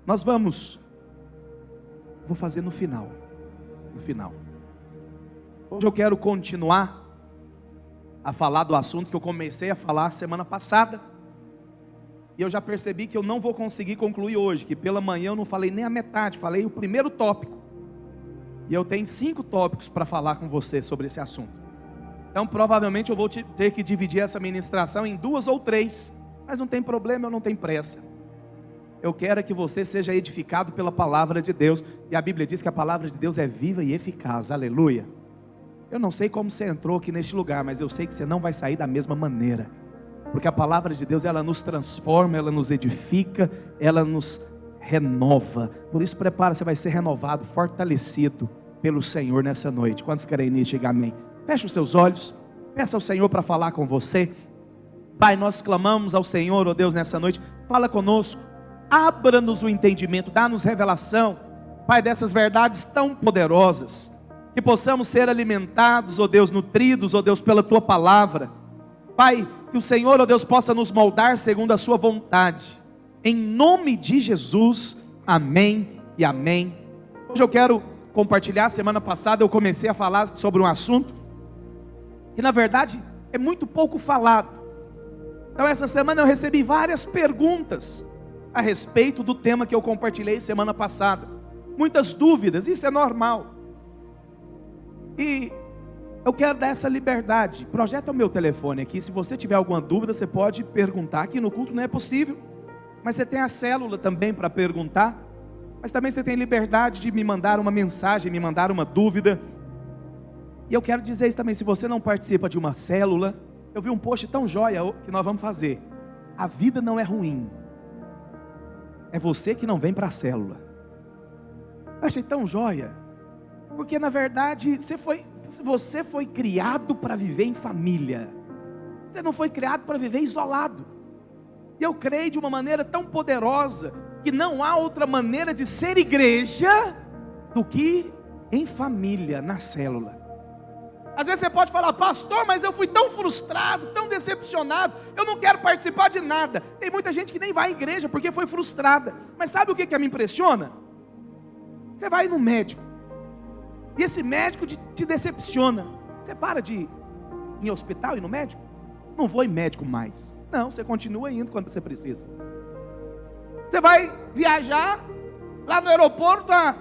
Nós vou fazer no final. Hoje eu quero continuar a falar do assunto que eu comecei a falar semana passada. E eu já percebi que eu não vou conseguir concluir hoje, que pela manhã eu não falei nem a metade, falei o primeiro tópico. E eu tenho 5 tópicos para falar com você sobre esse assunto. Então provavelmente eu vou ter que dividir essa ministração em 2 ou 3. Mas não tem problema, eu não tenho pressa. Eu quero que você seja edificado pela palavra de Deus. E a Bíblia diz que a palavra de Deus é viva e eficaz, aleluia. Eu não sei como você entrou aqui neste lugar, mas eu sei que você não vai sair da mesma maneira. Porque a palavra de Deus, ela nos transforma, ela nos edifica, ela nos renova. Por isso prepara, você vai ser renovado, fortalecido pelo Senhor nessa noite. Quantos querem nisso? Diga amém. Feche os seus olhos, peça ao Senhor para falar com você. Pai, nós clamamos ao Senhor, ó Deus, nessa noite. Fala conosco, abra-nos o entendimento, dá-nos revelação, Pai, dessas verdades tão poderosas. Que possamos ser alimentados, ó Deus, nutridos, ó Deus, pela Tua palavra. Pai, que o Senhor, ó Deus, possa nos moldar segundo a Sua vontade. Em nome de Jesus, amém e amém. Hoje eu quero compartilhar, semana passada eu comecei a falar sobre um assunto que na verdade é muito pouco falado. Então essa semana eu recebi várias perguntas a respeito do tema que eu compartilhei semana passada. Muitas dúvidas, isso é normal. E eu quero dar essa liberdade. Projeta o meu telefone aqui. Se você tiver alguma dúvida, você pode perguntar. Aqui no culto não é possível, mas você tem a célula também para perguntar. Mas também você tem liberdade de me mandar uma mensagem, me mandar uma dúvida. E eu quero dizer isso também, se você não participa de uma célula, eu vi um post tão joia que nós vamos fazer. A vida não é ruim, é você que não vem para a célula. Eu achei tão joia, porque na verdade você foi criado para viver em família. Você não foi criado para viver isolado. E eu creio de uma maneira tão poderosa, que não há outra maneira de ser igreja do que em família, na célula. Às vezes você pode falar, pastor, mas eu fui tão frustrado, tão decepcionado, eu não quero participar de nada. Tem muita gente que nem vai à igreja porque foi frustrada. Mas sabe o que me impressiona? Você vai no médico, e esse médico te decepciona. Você para de ir em hospital e no médico? Não vou em médico mais. Não, você continua indo quando você precisa. Você vai viajar, lá no aeroporto, a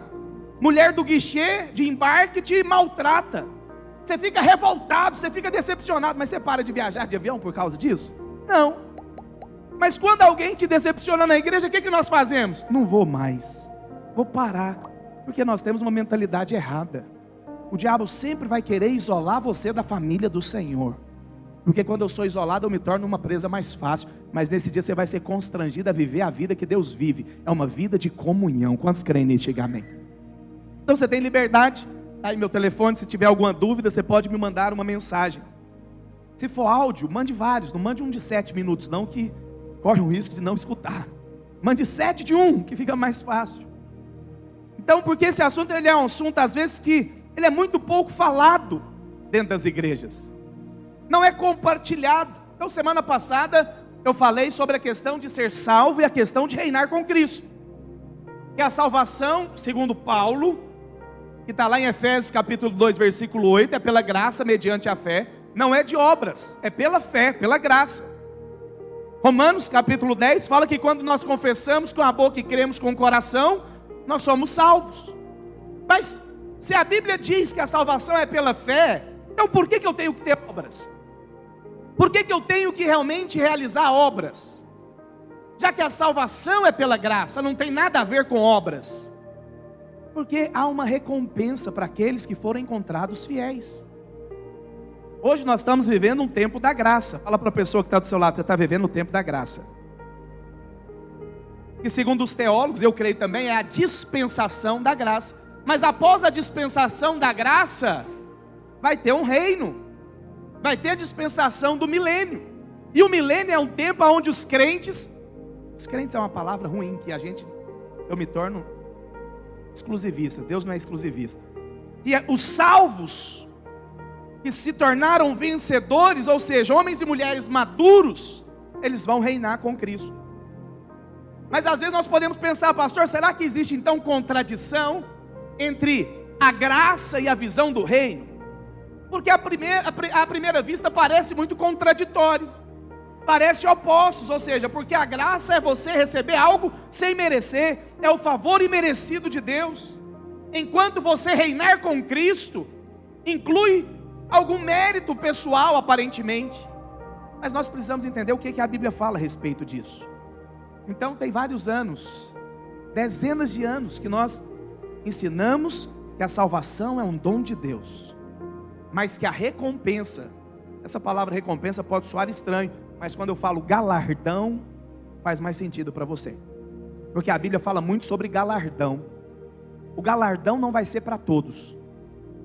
mulher do guichê de embarque te maltrata. Você fica revoltado, você fica decepcionado, mas você para de viajar de avião por causa disso? Não. Mas quando alguém te decepciona na igreja, o que nós fazemos? Não vou mais, vou parar, porque nós temos uma mentalidade errada. O diabo sempre vai querer isolar você da família do Senhor. Porque quando eu sou isolado eu me torno uma presa mais fácil. Mas nesse dia você vai ser constrangido a viver a vida que Deus vive. É uma vida de comunhão. Quantos creem nisso? Diga amém. Então você tem liberdade. Tá aí meu telefone, se tiver alguma dúvida você pode me mandar uma mensagem. Se for áudio, mande vários. Não mande um de 7 minutos não, que corre o risco de não escutar. Mande 7 de 1, que fica mais fácil. Então, porque esse assunto ele é um assunto às vezes que ele é muito pouco falado dentro das igrejas. Não é compartilhado. Então semana passada eu falei sobre a questão de ser salvo e a questão de reinar com Cristo. Que a salvação, segundo Paulo, que está lá em Efésios capítulo 2 versículo 8, é pela graça mediante a fé, não é de obras, é pela fé, pela graça. Romanos capítulo 10 fala que quando nós confessamos com a boca e cremos com o coração, nós somos salvos. Mas se a Bíblia diz que a salvação é pela fé, então por que eu tenho que ter obras? Por que eu tenho que realmente realizar obras? Já que a salvação é pela graça, não tem nada a ver com obras. Porque há uma recompensa para aqueles que foram encontrados fiéis. Hoje nós estamos vivendo um tempo da graça. Fala para a pessoa que está do seu lado, você está vivendo o tempo da graça. Que segundo os teólogos, eu creio também, é a dispensação da graça. Mas após a dispensação da graça, vai ter um reino. Vai ter a dispensação do milênio. E o milênio é um tempo onde os crentes é uma palavra ruim, que eu me torno exclusivista. Deus não é exclusivista. E os salvos, que se tornaram vencedores, ou seja, homens e mulheres maduros, eles vão reinar com Cristo. Mas às vezes nós podemos pensar, pastor, será que existe então contradição entre a graça e a visão do reino? Porque à primeira vista parece muito contraditório, parece opostos, ou seja, porque a graça é você receber algo sem merecer, é o favor imerecido de Deus, enquanto você reinar com Cristo, inclui algum mérito pessoal aparentemente, mas nós precisamos entender o que a Bíblia fala a respeito disso. Então tem vários anos, dezenas de anos, que nós ensinamos que a salvação é um dom de Deus, mas que a recompensa, essa palavra recompensa pode soar estranho, mas quando eu falo galardão, faz mais sentido para você, porque a Bíblia fala muito sobre galardão. O galardão não vai ser para todos,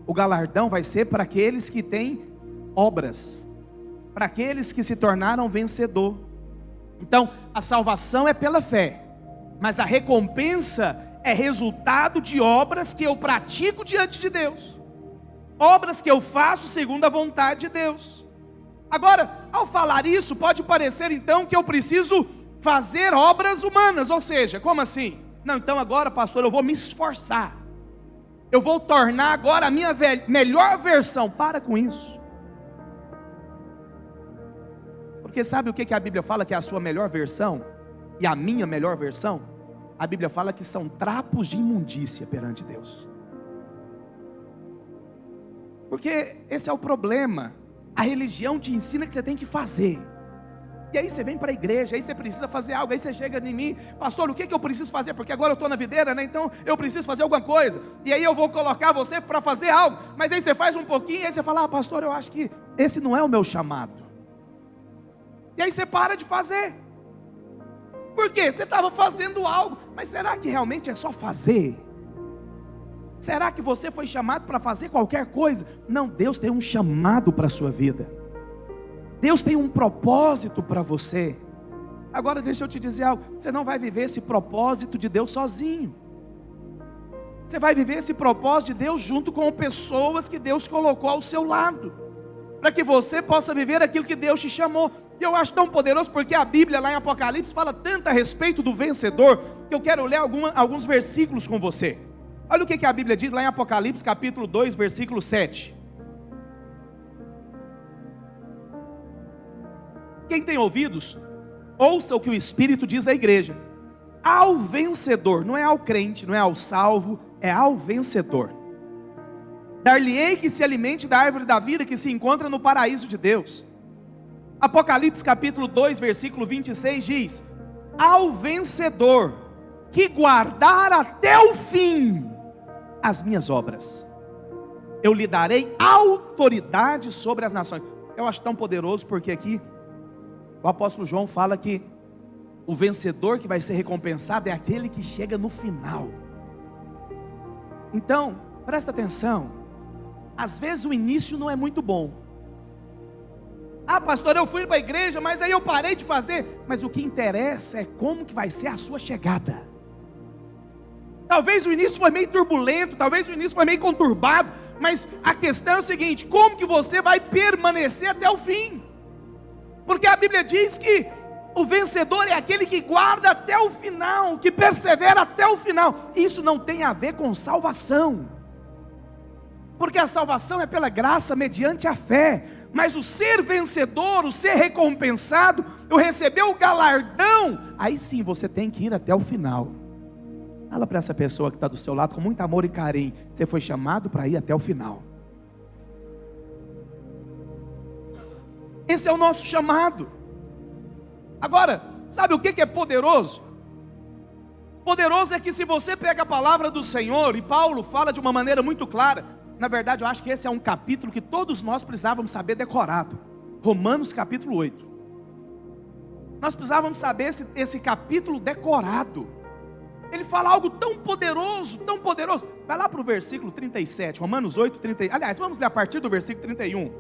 o galardão vai ser para aqueles que têm obras, para aqueles que se tornaram vencedor. Então, a salvação é pela fé, mas a recompensa é resultado de obras que eu pratico diante de Deus, obras que eu faço segundo a vontade de Deus. Agora, ao falar isso, pode parecer então que eu preciso fazer obras humanas, ou seja, como assim? Não, então agora, pastor, eu vou me esforçar, eu vou tornar agora a minha melhor versão. Para com isso. Porque sabe o que a Bíblia fala que é a sua melhor versão? E a minha melhor versão? A Bíblia fala que são trapos de imundícia perante Deus. Porque esse é o problema. A religião te ensina que você tem que fazer. E aí você vem para a igreja, aí você precisa fazer algo, aí você chega em mim, pastor, o que eu preciso fazer? Porque agora eu estou na videira, né? Então eu preciso fazer alguma coisa. E aí eu vou colocar você para fazer algo. Mas aí você faz um pouquinho, e aí você fala, pastor, eu acho que esse não é o meu chamado. E aí você para de fazer. Por quê? Você estava fazendo algo, mas será que realmente é só fazer? Será que você foi chamado para fazer qualquer coisa? Não, Deus tem um chamado para a sua vida. Deus tem um propósito para você. Agora deixa eu te dizer algo, você não vai viver esse propósito de Deus sozinho. Você vai viver esse propósito de Deus junto com pessoas que Deus colocou ao seu lado, para que você possa viver aquilo que Deus te chamou. E eu acho tão poderoso porque a Bíblia lá em Apocalipse fala tanto a respeito do vencedor, que eu quero ler alguns versículos com você. Olha o que a Bíblia diz lá em Apocalipse capítulo 2, versículo 7. Quem tem ouvidos, ouça o que o Espírito diz à igreja. Ao vencedor, não é ao crente, não é ao salvo, é ao vencedor. Dar-lhe-ei que se alimente da árvore da vida que se encontra no paraíso de Deus. Apocalipse capítulo 2, versículo 26 diz: ao vencedor que guardar até o fim as minhas obras, eu lhe darei autoridade sobre as nações. Eu acho tão poderoso porque aqui o apóstolo João fala que o vencedor que vai ser recompensado é aquele que chega no final. Então, presta atenção, às vezes o início não é muito bom. Ah, pastor, eu fui para a igreja, mas aí eu parei de fazer. Mas o que interessa é como que vai ser a sua chegada. Talvez o início foi meio turbulento, talvez o início foi meio conturbado, mas a questão é o seguinte: como que você vai permanecer até o fim? Porque a Bíblia diz que o vencedor é aquele que guarda até o final, que persevera até o final. Isso não tem a ver com salvação, porque a salvação é pela graça mediante a fé. Mas o ser vencedor, o ser recompensado, o receber o galardão, aí sim você tem que ir até o final. Fala para essa pessoa que está do seu lado com muito amor e carinho: você foi chamado para ir até o final. Esse é o nosso chamado. Agora, sabe o que é poderoso? Poderoso é que se você pega a palavra do Senhor, e Paulo fala de uma maneira muito clara. Na verdade eu acho que esse é um capítulo que todos nós precisávamos saber decorado. Romanos capítulo 8. Nós precisávamos saber esse capítulo decorado. Ele fala algo tão poderoso, tão poderoso. Vai lá para o versículo 37, Romanos 8, 30. Aliás, vamos ler a partir do versículo 31.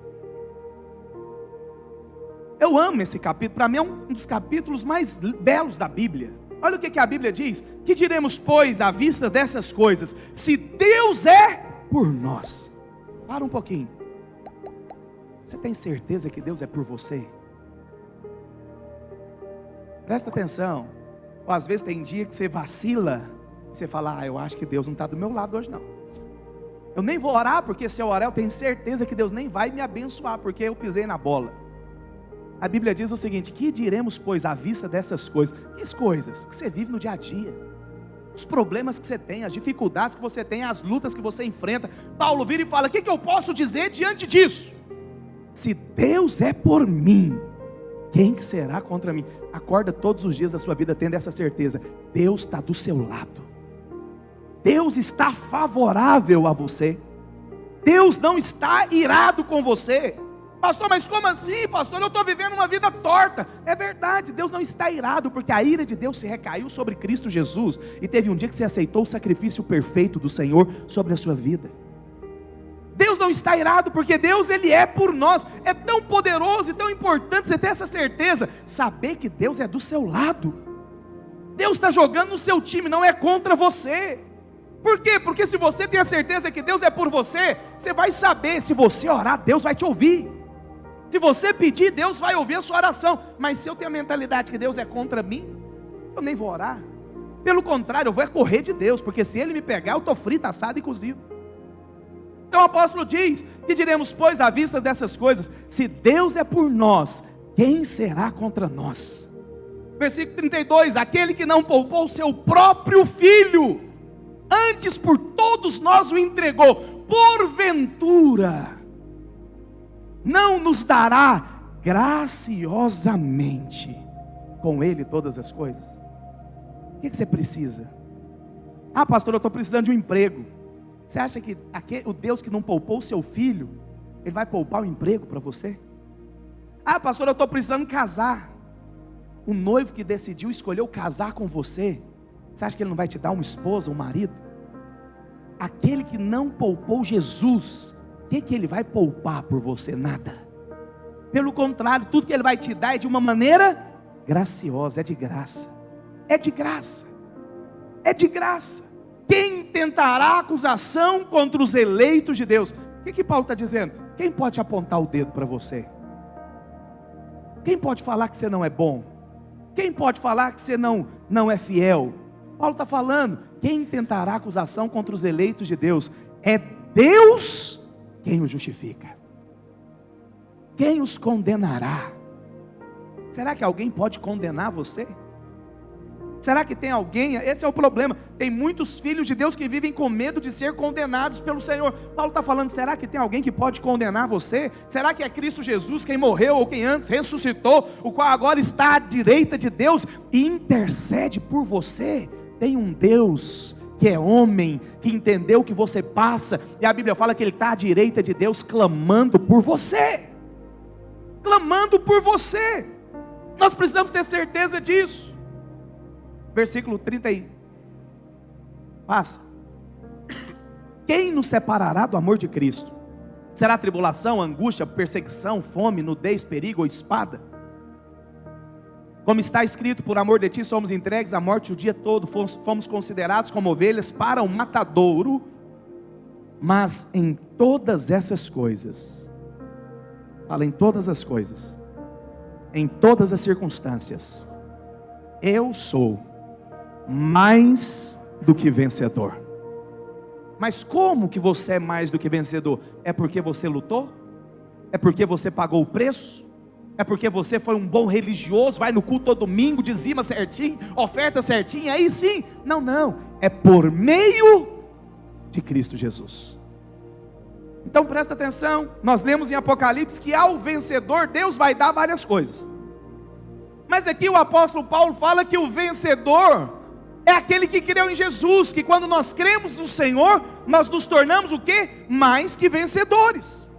Eu amo esse capítulo, para mim é um dos capítulos mais belos da Bíblia. Olha o que a Bíblia diz: que diremos, pois, à vista dessas coisas? Se Deus é por nós. Para um pouquinho. Você tem certeza que Deus é por você? Presta atenção. Ou às vezes tem dia que você vacila, você fala, eu acho que Deus não está do meu lado hoje não. Eu nem vou orar, porque se eu orar eu tenho certeza que Deus nem vai me abençoar, porque eu pisei na bola. A Bíblia diz o seguinte: que diremos, pois, à vista dessas coisas? Que coisas? Que você vive no dia a dia, os problemas que você tem, as dificuldades que você tem, as lutas que você enfrenta. Paulo vira e fala: o que eu posso dizer diante disso? Se Deus é por mim, quem será contra mim? Acorda todos os dias da sua vida tendo essa certeza: Deus está do seu lado, Deus está favorável a você, Deus não está irado com você. Pastor, mas como assim, pastor? Eu estou vivendo uma vida torta. É verdade, Deus não está irado, porque a ira de Deus se recaiu sobre Cristo Jesus, e teve um dia que você aceitou o sacrifício perfeito do Senhor sobre a sua vida. Deus não está irado, porque Deus, Ele é por nós. É tão poderoso e tão importante você ter essa certeza, saber que Deus é do seu lado. Deus está jogando no seu time, não é contra você. Por quê? Porque se você tem a certeza que Deus é por você, você vai saber, se você orar, Deus vai te ouvir. Se você pedir, Deus vai ouvir a sua oração. Mas se eu tenho a mentalidade que Deus é contra mim, eu nem vou orar. Pelo contrário, eu vou correr de Deus, porque se Ele me pegar, eu estou frito, assado e cozido. Então o apóstolo diz: que diremos, pois, à vista dessas coisas? Se Deus é por nós, quem será contra nós? Versículo 32: aquele que não poupou o seu próprio filho, antes por todos nós o entregou, porventura não nos dará graciosamente com Ele todas as coisas? O que você precisa? Ah, pastor, eu estou precisando de um emprego. Você acha que o Deus que não poupou o seu filho, Ele vai poupar o emprego para você? Ah, pastor, eu estou precisando casar. O noivo que decidiu, escolheu casar com você, você acha que Ele não vai te dar uma esposa, um marido? Aquele que não poupou Jesus, o que Ele vai poupar por você? Nada. Pelo contrário, tudo que Ele vai te dar é de uma maneira graciosa, é de graça. É de graça. É de graça. Quem tentará acusação contra os eleitos de Deus? O que Paulo está dizendo? Quem pode apontar o dedo para você? Quem pode falar que você não é bom? Quem pode falar que você não é fiel? Paulo está falando: quem tentará acusação contra os eleitos de Deus? É Deus quem os justifica. Quem os condenará? Será que alguém pode condenar você? Será que tem alguém? Esse é o problema. Tem muitos filhos de Deus que vivem com medo de ser condenados pelo Senhor. Paulo está falando: será que tem alguém que pode condenar você? Será que é Cristo Jesus quem morreu ou quem antes ressuscitou, o qual agora está à direita de Deus e intercede por você? Tem um Deus que é homem, que entendeu o que você passa, e a Bíblia fala que Ele está à direita de Deus clamando por você. Clamando por você. Nós precisamos ter certeza disso. Versículo 30 aí. Passa. Quem nos separará do amor de Cristo? Será tribulação, angústia, perseguição, fome, nudez, perigo ou espada? Como está escrito: por amor de ti somos entregues à morte o dia todo, fomos considerados como ovelhas para o matadouro. Mas em todas essas coisas, fala, em todas as coisas, em todas as circunstâncias, eu sou mais do que vencedor. Mas como que você é mais do que vencedor? É porque você lutou? É porque você pagou o preço? É porque você foi um bom religioso, vai no culto todo domingo, dizima certinho, oferta certinho, aí sim? Não, é por meio de Cristo Jesus. Então presta atenção, nós lemos em Apocalipse que ao vencedor Deus vai dar várias coisas. Mas aqui o apóstolo Paulo fala que o vencedor é aquele que creu em Jesus, que quando nós cremos no Senhor, nós nos tornamos o quê? Mais que vencedores.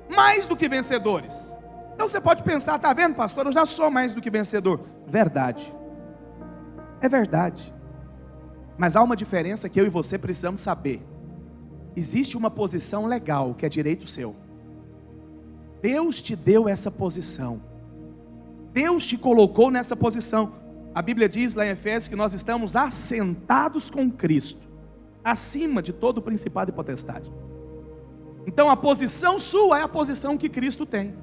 Mais do que vencedores. Então você pode pensar: está vendo, pastor, eu já sou mais do que vencedor. Verdade. É verdade. Mas há uma diferença que eu e você precisamos saber. Existe uma posição legal que é direito seu. Deus te deu essa posição. Deus te colocou nessa posição. A Bíblia diz lá em Efésios que nós estamos assentados com Cristo, acima de todo principado e potestade. Então a posição sua é a posição que Cristo tem.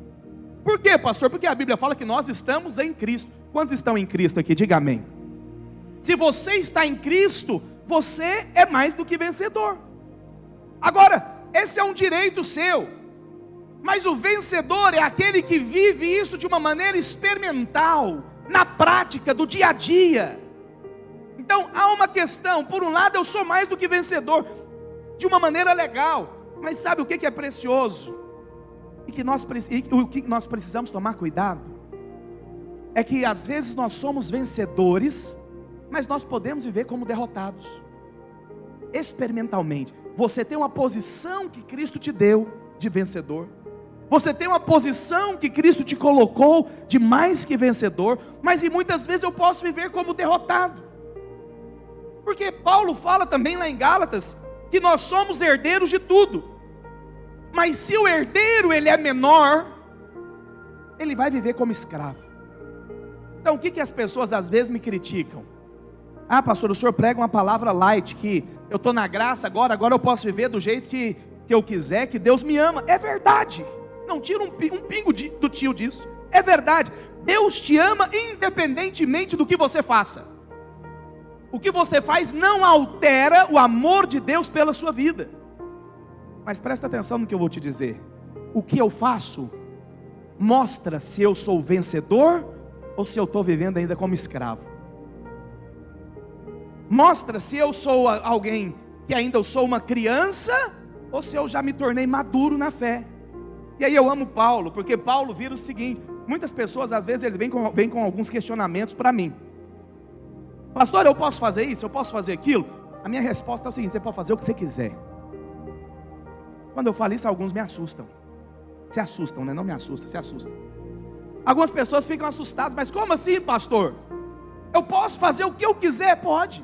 Por quê, pastor? Porque a Bíblia fala que nós estamos em Cristo. Quantos estão em Cristo aqui? Diga amém. Se você está em Cristo, você é mais do que vencedor. Agora, esse é um direito seu, mas o vencedor é aquele que vive isso de uma maneira experimental, na prática, do dia a dia. Então, há uma questão, por um lado eu sou mais do que vencedor, de uma maneira legal, mas sabe o que é precioso? E o que nós precisamos tomar cuidado, é que às vezes nós somos vencedores, mas nós podemos viver como derrotados, experimentalmente. Você tem uma posição que Cristo te deu de vencedor, você tem uma posição que Cristo te colocou de mais que vencedor, mas muitas vezes eu posso viver como derrotado, porque Paulo fala também lá em Gálatas, que nós somos herdeiros de tudo, mas se o herdeiro ele é menor, ele vai viver como escravo. Então o que as pessoas às vezes me criticam? Ah, pastor, o senhor prega uma palavra light, que eu estou na graça agora eu posso viver do jeito que eu quiser, que Deus me ama. É verdade, não tira um pingo do tio disso, é verdade. Deus te ama independentemente do que você faça. O que você faz não altera o amor de Deus pela sua vida. Mas presta atenção no que eu vou te dizer. O que eu faço mostra se eu sou vencedor ou se eu estou vivendo ainda como escravo. Mostra se eu sou alguém que ainda eu sou uma criança ou se eu já me tornei maduro na fé. E aí eu amo Paulo, porque Paulo vira o seguinte: muitas pessoas às vezes ele vem com alguns questionamentos para mim. Pastor, eu posso fazer isso? Eu posso fazer aquilo? A minha resposta é o seguinte: você pode fazer o que você quiser. Quando eu falo isso, alguns me assustam. Se assustam, né? Não me assusta, se assustam. Algumas pessoas ficam assustadas, mas como assim, pastor? Eu posso fazer o que eu quiser? Pode.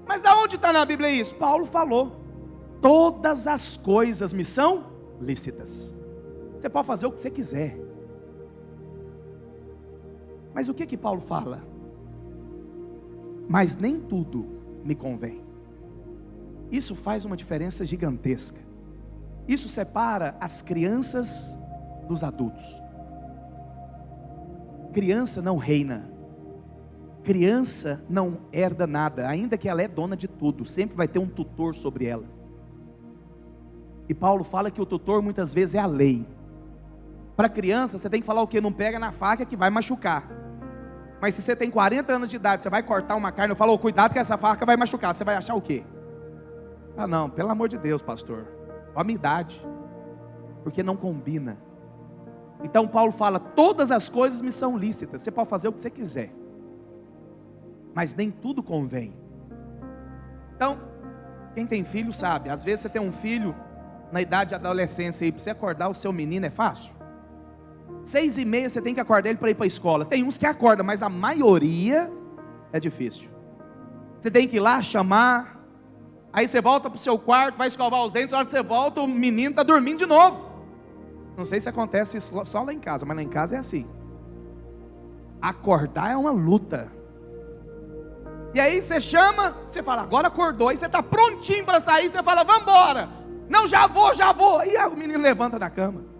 Mas aonde está na Bíblia isso? Paulo falou: todas as coisas me são lícitas. Você pode fazer o que você quiser. Mas o que Paulo fala? Mas nem tudo me convém. Isso faz uma diferença gigantesca. Isso separa as crianças dos adultos. Criança não reina. Criança não herda nada, ainda que ela é dona de tudo. Sempre vai ter um tutor sobre ela. E Paulo fala que o tutor muitas vezes é a lei. Para criança você tem que falar o quê? Não pega na faca que vai machucar. Mas se você tem 40 anos de idade, você vai cortar uma carne, eu falo, cuidado que essa faca vai machucar. Você vai achar o quê? Ah não, pelo amor de Deus, pastor, olha a minha idade, porque não combina. Então Paulo fala: todas as coisas me são lícitas. Você pode fazer o que você quiser, mas nem tudo convém. Então, quem tem filho sabe, às vezes você tem um filho na idade de adolescência, e para você acordar o seu menino é fácil. 6h30 você tem que acordar ele para ir para a escola. Tem uns que acordam, mas a maioria é difícil. Você tem que ir lá chamar. Aí você volta para o seu quarto, vai escovar os dentes. Na hora que você volta, o menino está dormindo de novo. Não sei se acontece isso só lá em casa, mas lá em casa é assim. Acordar é uma luta. E aí você chama, você fala, agora acordou. Aí você está prontinho para sair, você fala, vamos embora. Não, já vou. Aí o menino levanta da cama.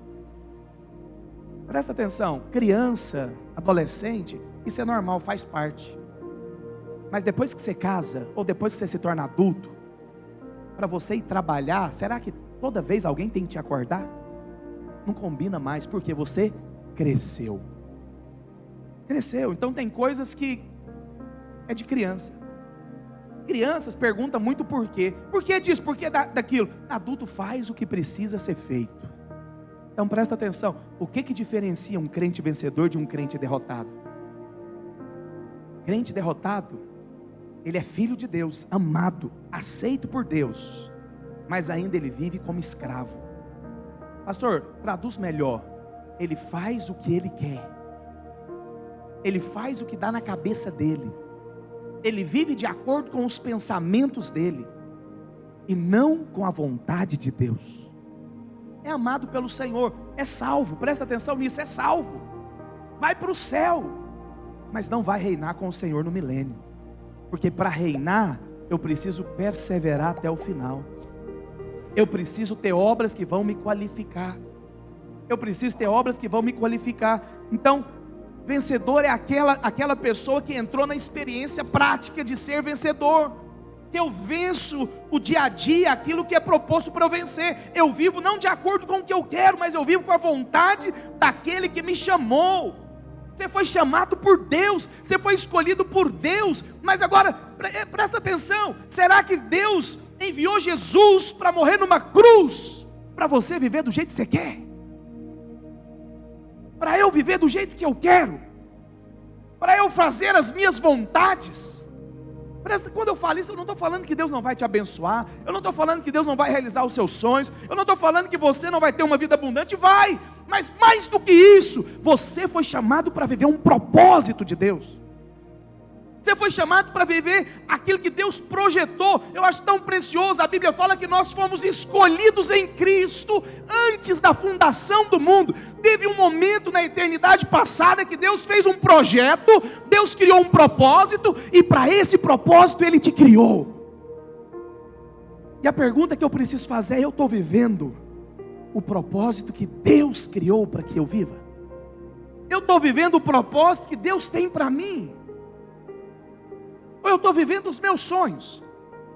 Presta atenção, criança, adolescente, isso é normal, faz parte. Mas depois que você casa, ou depois que você se torna adulto, para você ir trabalhar, será que toda vez alguém tem que te acordar? Não combina mais, porque você cresceu. Então tem coisas que é de criança. Crianças perguntam muito por quê. Por que disso? Por que daquilo? Adulto faz o que precisa ser feito. Então presta atenção, o que diferencia um crente vencedor de um crente derrotado? Crente derrotado, ele é filho de Deus, amado, aceito por Deus, mas ainda ele vive como escravo. Pastor, traduz melhor. Ele faz o que ele quer. Ele faz o que dá na cabeça dele. Ele vive de acordo com os pensamentos dele e não com a vontade de Deus. É amado pelo Senhor, é salvo, presta atenção nisso, é salvo, vai para o céu, mas não vai reinar com o Senhor no milênio, porque para reinar, eu preciso perseverar até o final, eu preciso ter obras que vão me qualificar, Então, Vencedor é aquela pessoa que entrou na experiência prática de ser vencedor. Que eu venço o dia a dia, aquilo que é proposto para eu vencer. Eu vivo não de acordo com o que eu quero, mas eu vivo com a vontade daquele que me chamou. Você foi chamado por Deus, você foi escolhido por Deus. Mas agora, presta atenção, será que Deus enviou Jesus para morrer numa cruz, para você viver do jeito que você quer? Para eu viver do jeito que eu quero? Para eu fazer as minhas vontades? Quando eu falo isso, eu não estou falando que Deus não vai te abençoar, eu não estou falando que Deus não vai realizar os seus sonhos, eu não estou falando que você não vai ter uma vida abundante, vai, mas mais do que isso, você foi chamado para viver um propósito de Deus. Você foi chamado para viver aquilo que Deus projetou. Eu acho tão precioso, a Bíblia fala que nós fomos escolhidos em Cristo antes da fundação do mundo. Teve um momento na eternidade passada que Deus fez um projeto, Deus criou um propósito, e para esse propósito Ele te criou. E a pergunta que eu preciso fazer é: eu estou vivendo o propósito que Deus criou para que eu viva? Eu estou vivendo o propósito que Deus tem para mim? Ou eu estou vivendo os meus sonhos?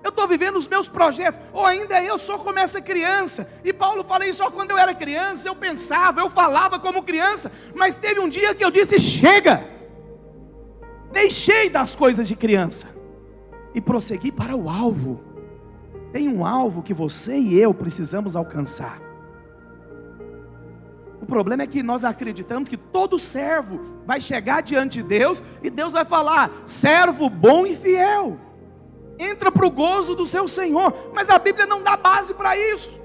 Eu estou vivendo os meus projetos? Ou ainda eu sou como essa criança? E Paulo fala isso: só quando eu era criança eu pensava, eu falava como criança, mas teve um dia que eu disse: chega! Deixei das coisas de criança e prossegui para o alvo. Tem um alvo que você e eu precisamos alcançar. O problema é que nós acreditamos que todo servo vai chegar diante de Deus e Deus vai falar: servo bom e fiel, entra para o gozo do seu Senhor. Mas a Bíblia não dá base para isso.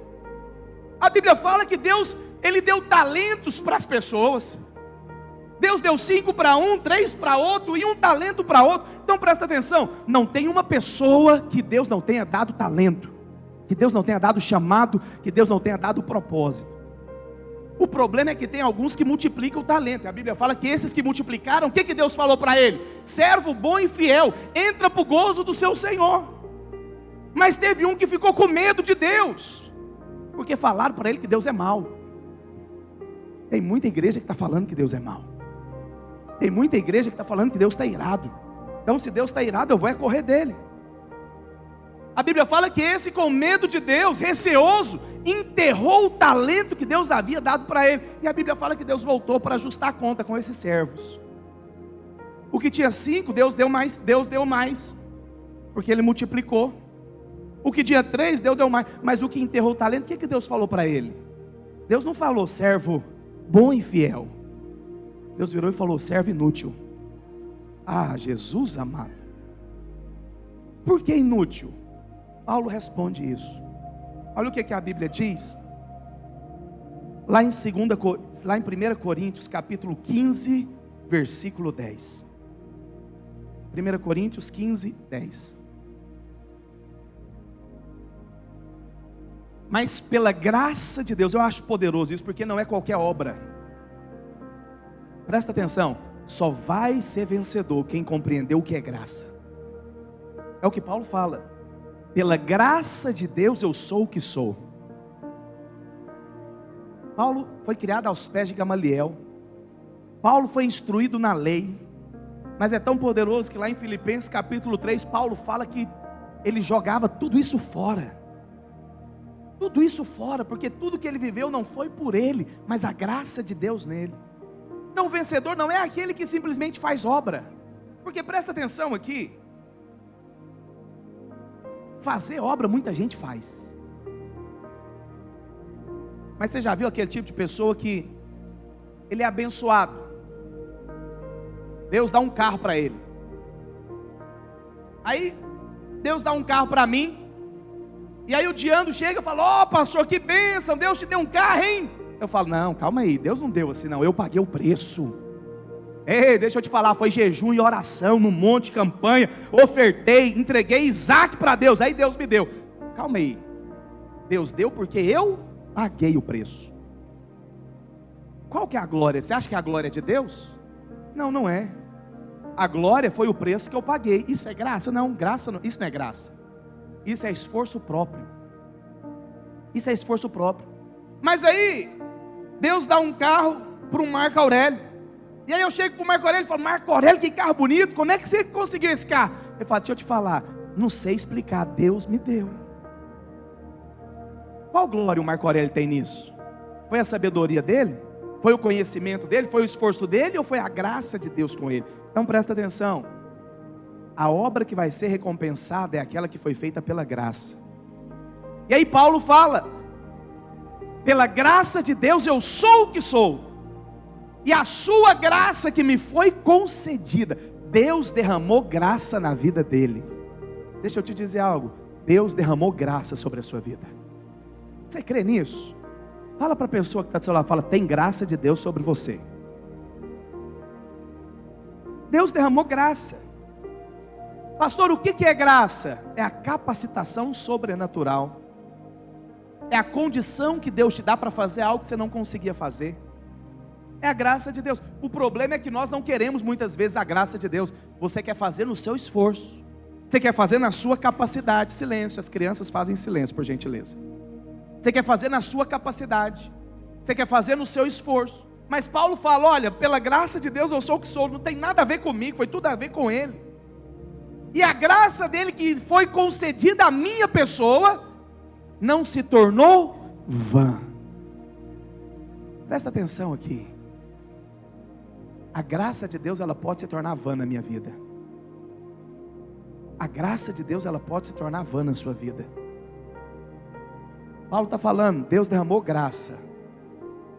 A Bíblia fala que Deus, Ele deu talentos para as pessoas. Deus deu 5 para um, 3 para outro e 1 talento para outro. Então presta atenção, não tem uma pessoa que Deus não tenha dado talento, que Deus não tenha dado chamado, que Deus não tenha dado propósito. O problema é que tem alguns que multiplicam o talento. A Bíblia fala que esses que multiplicaram, o que Deus falou para ele? Servo bom e fiel, entra para o gozo do seu Senhor. Mas teve um que ficou com medo de Deus, porque falaram para ele que Deus é mau. Tem muita igreja que está falando que Deus é mau. Tem muita igreja que está falando que Deus está irado. Então se Deus está irado, eu vou correr dele. A Bíblia fala que esse, com medo de Deus, receoso, enterrou o talento que Deus havia dado para ele. E a Bíblia fala que Deus voltou para ajustar a conta com esses servos. O que tinha 5, Deus deu mais, porque Ele multiplicou. O que tinha 3, Deus deu mais. Mas o que enterrou o talento, o que Deus falou para ele? Deus não falou: servo bom e fiel. Deus virou e falou: servo inútil. Ah, Jesus amado, por que inútil? Paulo responde isso. Olha o que a Bíblia diz. Lá em 1 Coríntios capítulo 15, versículo 10. 1 Coríntios 15, 10. Mas pela graça de Deus, eu acho poderoso isso, porque não é qualquer obra. Presta atenção, só vai ser vencedor quem compreendeu o que é graça. É o que Paulo fala. Pela graça de Deus eu sou o que sou. Paulo foi criado aos pés de Gamaliel. Paulo foi instruído na lei. Mas é tão poderoso que lá em Filipenses capítulo 3, Paulo fala que ele jogava tudo isso fora. Tudo isso fora, porque tudo que ele viveu não foi por ele, mas a graça de Deus nele. Então o vencedor não é aquele que simplesmente faz obra. Porque presta atenção aqui. Fazer obra muita gente faz. Mas você já viu aquele tipo de pessoa que ele é abençoado, Deus dá um carro para ele. Aí Deus dá um carro para mim. E aí o Diando chega e fala: ó, pastor, que bênção, Deus te deu um carro, hein? Eu falo: não, calma aí, Deus não deu assim não, eu paguei o preço. Ei, deixa eu te falar, foi jejum e oração, no monte, campanha, ofertei, entreguei Isaac para Deus, aí Deus me deu. Calma aí, Deus deu porque eu paguei o preço. Qual que é a glória? Você acha que a glória é de Deus? Não, não é. A glória foi o preço que eu paguei. Isso é graça? Não, graça não, isso não é graça. Isso é esforço próprio. Isso é esforço próprio. Mas aí, Deus dá um carro para um Marco Aurélio. E aí eu chego para o Marco Aurélio e falo: Marco Aurélio, que carro bonito, como é que você conseguiu esse carro? Ele fala: deixa eu te falar, não sei explicar, Deus me deu. Qual glória o Marco Aurélio tem nisso? Foi a sabedoria dele? Foi o conhecimento dele? Foi o esforço dele? Ou foi a graça de Deus com ele? Então presta atenção, a obra que vai ser recompensada é aquela que foi feita pela graça. E aí Paulo fala: pela graça de Deus eu sou o que sou, e a sua graça que me foi concedida. Deus derramou graça na vida dele. Deixa eu te dizer algo, Deus derramou graça sobre a sua vida. Você crê nisso? Fala para a pessoa que está do seu lado, fala: tem graça de Deus sobre você. Deus derramou graça. Pastor, o que é graça? É a capacitação sobrenatural. É a condição que Deus te dá para fazer algo que você não conseguia fazer. É a graça de Deus. O problema é que nós não queremos muitas vezes a graça de Deus. Você quer fazer no seu esforço. Você quer fazer na sua capacidade. Silêncio, as crianças fazem silêncio, por gentileza. Você quer fazer na sua capacidade. Você quer fazer no seu esforço. Mas Paulo fala: olha, pela graça de Deus eu sou o que sou. Não tem nada a ver comigo, foi tudo a ver com ele. E a graça dele que foi concedida à minha pessoa não se tornou vã. Presta atenção aqui. A graça de Deus, ela pode se tornar vã na minha vida. A graça de Deus, ela pode se tornar vã na sua vida. Paulo está falando, Deus derramou graça,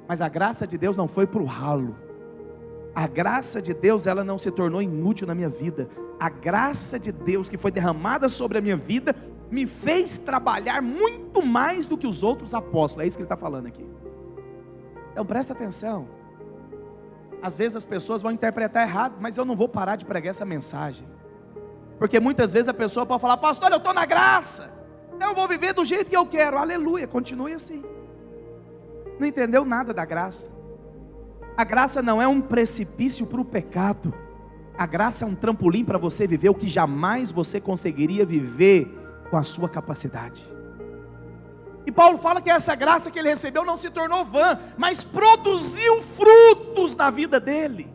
mas a graça de Deus não foi para o ralo. A graça de Deus, ela não se tornou inútil na minha vida. A graça de Deus que foi derramada sobre a minha vida me fez trabalhar muito mais do que os outros apóstolos. É isso que ele está falando aqui. Então presta atenção. Às vezes as pessoas vão interpretar errado, mas eu não vou parar de pregar essa mensagem. Porque muitas vezes a pessoa pode falar: pastor, eu estou na graça, então eu vou viver do jeito que eu quero. Aleluia, continue assim. Não entendeu nada da graça. A graça não é um precipício para o pecado. A graça é um trampolim para você viver o que jamais você conseguiria viver com a sua capacidade. E Paulo fala que essa graça que ele recebeu não se tornou vã, mas produziu frutos na vida dele.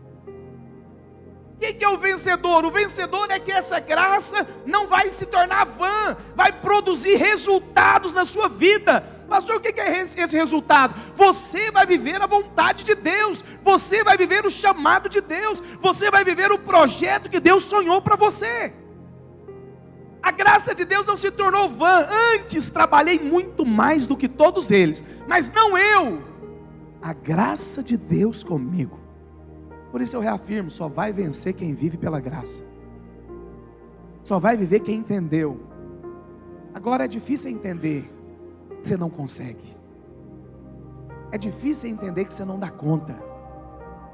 Quem que é o vencedor? O vencedor é que essa graça não vai se tornar vã, vai produzir resultados na sua vida. Pastor, o que é esse resultado? Você vai viver a vontade de Deus, você vai viver o chamado de Deus, você vai viver o projeto que Deus sonhou para você. A graça de Deus não se tornou vã. Antes trabalhei muito mais do que todos eles, mas não eu, a graça de Deus comigo. Por isso eu reafirmo, só vai vencer quem vive pela graça. Só vai viver quem entendeu. Agora é difícil entender que você não consegue. É difícil entender que você não dá conta.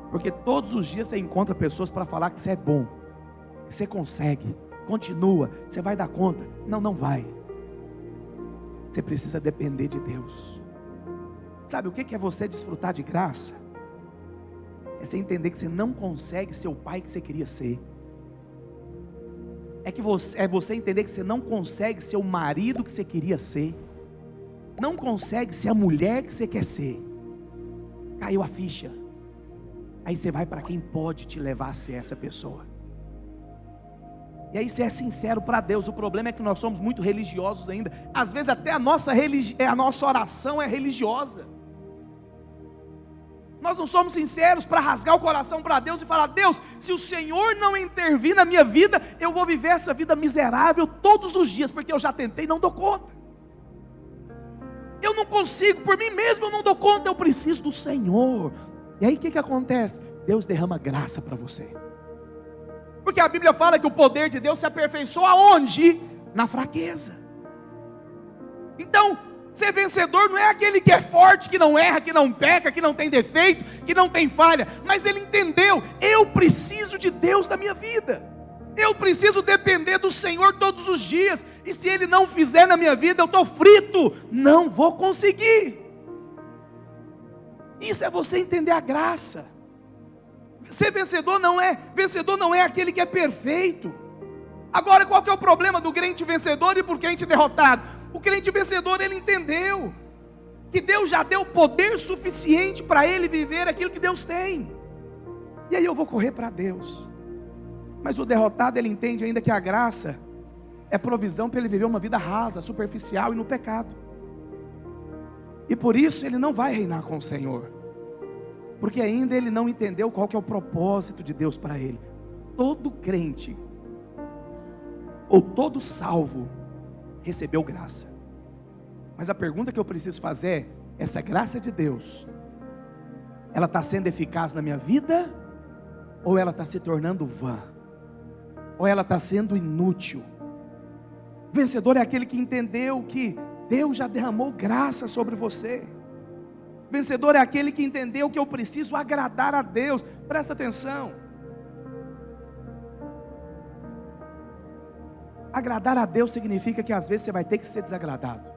Porque todos os dias você encontra pessoas para falar que você é bom, que você consegue. Continua, você vai dar conta. Não, não vai. Você precisa depender de Deus. Sabe o que é você desfrutar de graça? É você entender que você não consegue ser o pai que você queria ser. É você entender que você não consegue ser o marido que você queria ser. Não consegue ser a mulher que você quer ser. Caiu a ficha. Aí você vai para quem pode te levar a ser essa pessoa. E aí você é sincero para Deus. O problema é que nós somos muito religiosos ainda. Às vezes até a nossa oração é religiosa. Nós não somos sinceros para rasgar o coração para Deus e falar: Deus, se o Senhor não intervir na minha vida, eu vou viver essa vida miserável todos os dias, porque eu já tentei e não dou conta. Eu não consigo, por mim mesmo eu não dou conta, eu preciso do Senhor. E aí o que acontece? Deus derrama graça para você. Porque a Bíblia fala que o poder de Deus se aperfeiçoa aonde? Na fraqueza. Então, ser vencedor não é aquele que é forte, que não erra, que não peca, que não tem defeito, que não tem falha. Mas ele entendeu: eu preciso de Deus na minha vida. Eu preciso depender do Senhor todos os dias. E se Ele não fizer na minha vida, eu estou frito. Não vou conseguir. Isso é você entender a graça. Ser vencedor não é aquele que é perfeito. Agora, qual que é o problema do crente vencedor e por crente derrotado? O crente vencedor, ele entendeu que Deus já deu poder suficiente para ele viver aquilo que Deus tem. E aí eu vou correr para Deus. Mas o derrotado, ele entende ainda que a graça é provisão para ele viver uma vida rasa, superficial e no pecado. E por isso ele não vai reinar com o Senhor, porque ainda ele não entendeu qual que é o propósito de Deus para ele. Todo crente, ou todo salvo, recebeu graça. Mas a pergunta que eu preciso fazer é: essa graça de Deus, ela está sendo eficaz na minha vida? Ou ela está se tornando vã? Ou ela está sendo inútil? Vencedor é aquele que entendeu que Deus já derramou graça sobre você. Vencedor é aquele que entendeu que eu preciso agradar a Deus. Presta atenção. Agradar a Deus significa que às vezes você vai ter que ser desagradado.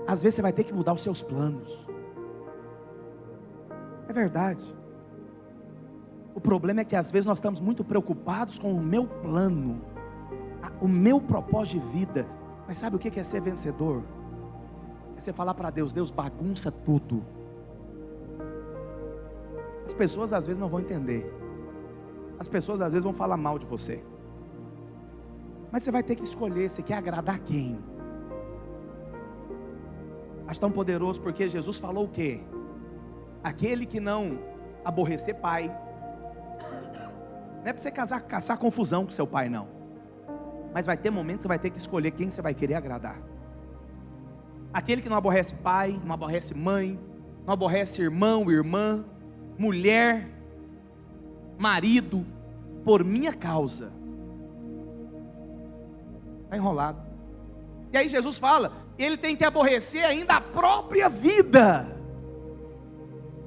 Às vezes você vai ter que mudar os seus planos. É verdade. O problema é que às vezes nós estamos muito preocupados com o meu plano, o meu propósito de vida. Mas sabe o que é ser vencedor? É você falar para Deus: Deus, bagunça tudo. As pessoas às vezes não vão entender. As pessoas às vezes vão falar mal de você. Mas você vai ter que escolher, você quer agradar quem? Acho tão poderoso porque Jesus falou o quê? Aquele que não aborrecer pai. Não é para você caçar confusão com seu pai, não. Mas vai ter momentos que você vai ter que escolher quem você vai querer agradar. Aquele que não aborrece pai, não aborrece mãe, não aborrece irmão, irmã, mulher, marido, por minha causa. Está enrolado. E aí Jesus fala, ele tem que aborrecer ainda a própria vida.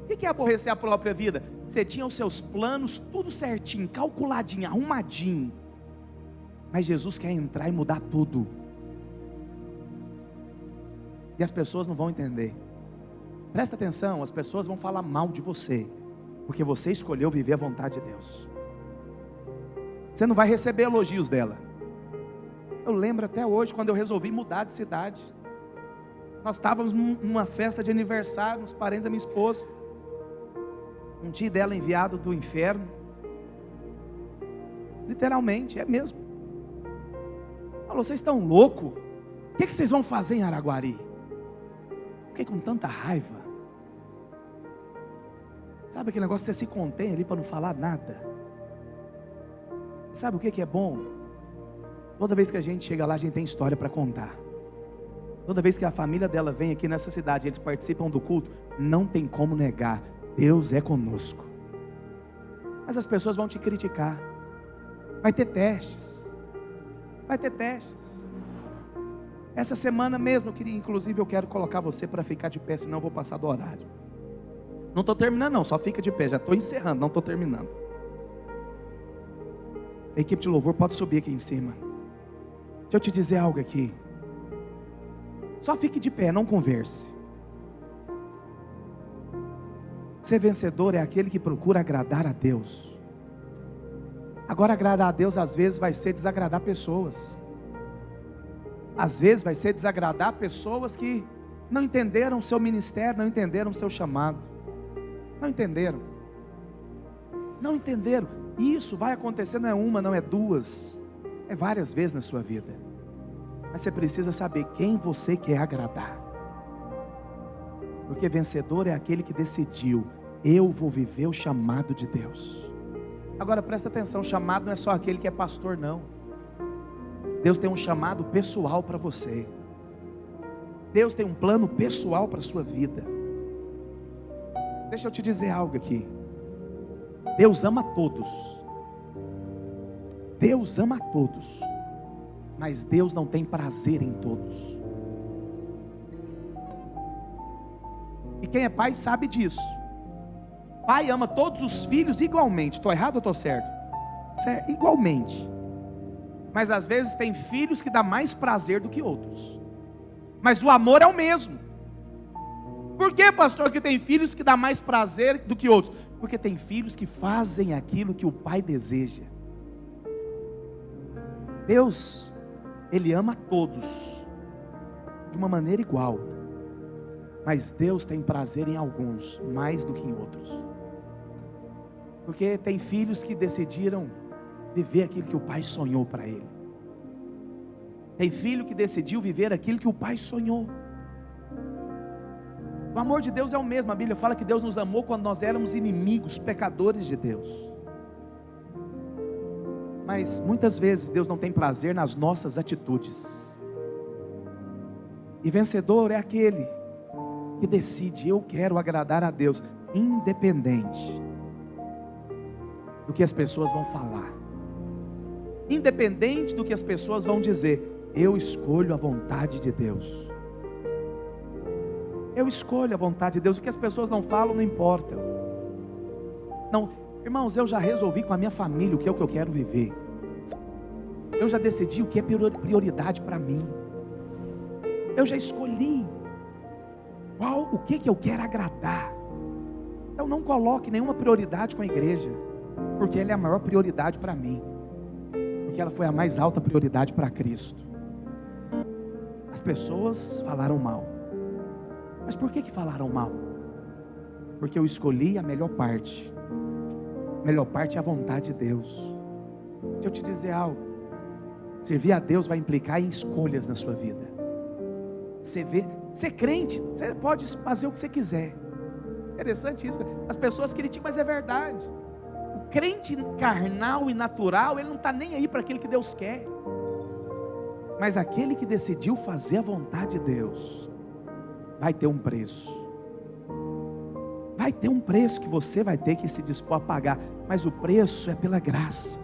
O que é aborrecer a própria vida? Você tinha os seus planos tudo certinho, calculadinho, arrumadinho. Mas Jesus quer entrar e mudar tudo. E as pessoas não vão entender. Presta atenção, as pessoas vão falar mal de você, porque você escolheu viver a vontade de Deus. Você não vai receber elogios dela. Eu lembro até hoje, quando eu resolvi mudar de cidade. Nós estávamos numa festa de aniversário, nos parentes da minha esposa. Um tio dela enviado do inferno. Literalmente, é mesmo. Falou: vocês estão loucos? O que vocês vão fazer em Araguari? Fiquei com tanta raiva. Sabe aquele negócio que você se contém ali para não falar nada? Sabe o que é bom? Toda vez que a gente chega lá, a gente tem história para contar. Toda vez que a família dela vem aqui nessa cidade, eles participam do culto, não tem como negar, Deus é conosco. Mas as pessoas vão te criticar. Vai ter testes. Vai ter testes. Essa semana mesmo, eu quero colocar você para ficar de pé, senão eu vou passar do horário. Não estou terminando não, só fica de pé, já estou encerrando, não estou terminando. A equipe de louvor pode subir aqui em cima. Deixa eu te dizer algo aqui. Só fique de pé, não converse. Ser vencedor é aquele que procura agradar a Deus. Agora, agradar a Deus às vezes vai ser desagradar pessoas. Às vezes vai ser desagradar pessoas que não entenderam o seu ministério, não entenderam o seu chamado. Não entenderam. Não entenderam. E isso vai acontecer, não é uma, não é duas. É várias vezes na sua vida. Mas você precisa saber quem você quer agradar. Porque vencedor é aquele que decidiu: eu vou viver o chamado de Deus. Agora presta atenção, chamado não é só aquele que é pastor, não. Deus tem um chamado pessoal para você. Deus tem um plano pessoal para a sua vida. Deixa eu te dizer algo aqui. Deus ama todos. Deus ama todos. Mas Deus não tem prazer em todos. E quem é pai sabe disso. Pai ama todos os filhos igualmente. Estou errado ou estou certo? Certo? Igualmente. Mas às vezes tem filhos que dá mais prazer do que outros. Mas o amor é o mesmo. Por que, pastor, que tem filhos que dá mais prazer do que outros? Porque tem filhos que fazem aquilo que o pai deseja. Deus, Ele ama todos de uma maneira igual. Mas Deus tem prazer em alguns mais do que em outros. Porque tem filhos que decidiram viver aquilo que o pai sonhou para ele. Tem filho que decidiu viver aquilo que o pai sonhou. O amor de Deus é o mesmo. A Bíblia fala que Deus nos amou quando nós éramos inimigos, pecadores de Deus. Mas muitas vezes Deus não tem prazer nas nossas atitudes. E vencedor é aquele que decide: eu quero agradar a Deus, independente do que as pessoas vão falar, independente do que as pessoas vão dizer. Eu escolho a vontade de Deus. Eu escolho a vontade de Deus. O que as pessoas não falam não importa. Não, irmãos, eu já resolvi com a minha família o que é o que eu quero viver. Eu já decidi o que é prioridade para mim. Eu já escolhi o que eu quero agradar. Então não coloque nenhuma prioridade com a igreja, porque ela é a maior prioridade para mim, porque ela foi a mais alta prioridade para Cristo. As pessoas falaram mal. Mas por que falaram mal? Porque eu escolhi a melhor parte. A melhor parte é a vontade de Deus. Deixa eu te dizer algo. Servir a Deus vai implicar em escolhas na sua vida. Ser crente, você pode fazer o que você quiser. Interessante isso, né? As pessoas criticam, mas é verdade. O crente carnal e natural, ele não está nem aí para aquilo que Deus quer. Mas aquele que decidiu fazer a vontade de Deus, vai ter um preço. Vai ter um preço que você vai ter que se dispor a pagar. Mas o preço é pela graça.